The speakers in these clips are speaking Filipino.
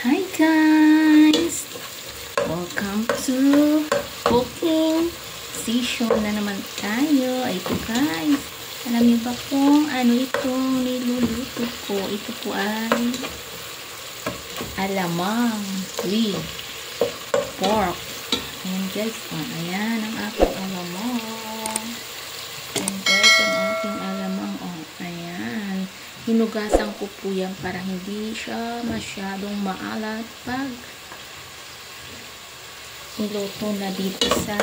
Hi guys! Welcome to cooking session na naman tayo. Ito guys, alam niyo ba kung ano itong niluluto ko? Ito po ay alamang with pork. Ayan guys, ayan ang aking alamang. Ayan guys, ang aking alamang. Ayan. Hinugasan ko po yan para hindi siya masyadong maalat pag niluto na dito sa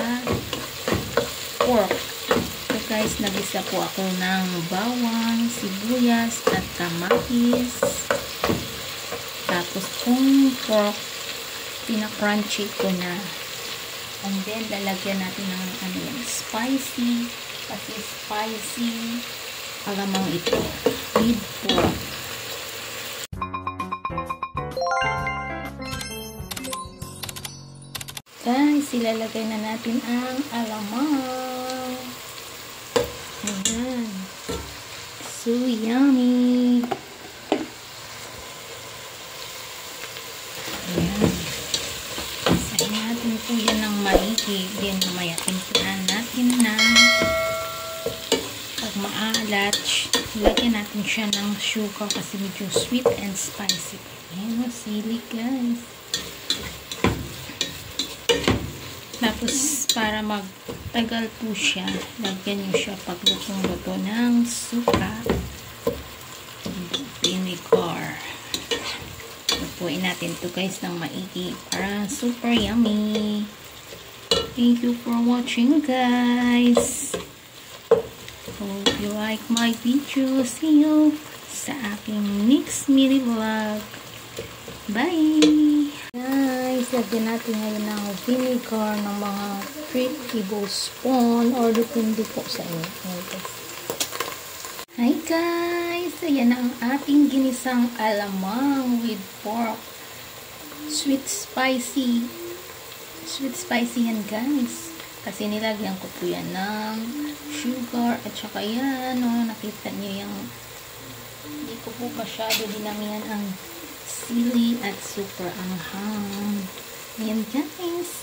pork. So guys, nagisa po ako ng bawang, sibuyas at kamatis. Tapos kung pork, pinakrunchy ko na. And then lalagyan natin ng ano yan, spicy. Kasi spicy alamang ito with pork. Guys, ilalagay na natin ang alamang. Ayan. So yummy. Ayan. Isahin natin po yan ng maigi. Then mamaya timplahan natin ng pag maalat, lagyan natin siya ng sugar kasi medyo sweet and spicy. Ayan o, sili guys. Tapos, para magtagal po siya, lagyan nyo siya pag lutong-luto ng suka. Vinegar. Lutuin natin to guys ng maigi para super yummy. Thank you for watching guys. Hope you like my video. See you sa aking next mini vlog. Bye! Guys, lagyan natin ngayon ng vinegar ng mga 3 tablespoon or depende po sa inyo. Hi guys! Ayan na ang ating ginisang alamang with pork. Sweet spicy. Sweet spicy yan guys. Kasi nilagyan ko po yan ng sugar at saka yan, nakita niyo yung hindi ko po masyado dinamihan ang sili at super anghang. Ayan guys,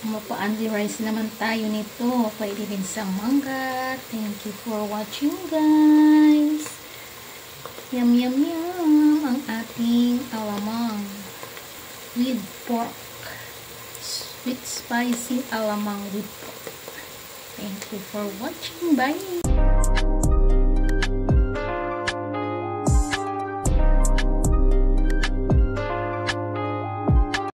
mapa-only rice naman tayo nito, pwede din sa mangga. Thank you for watching guys. Yum yum yum ang ating alamang with pork. Sweet spicy alamang with pork. Thank you for watching. Bye!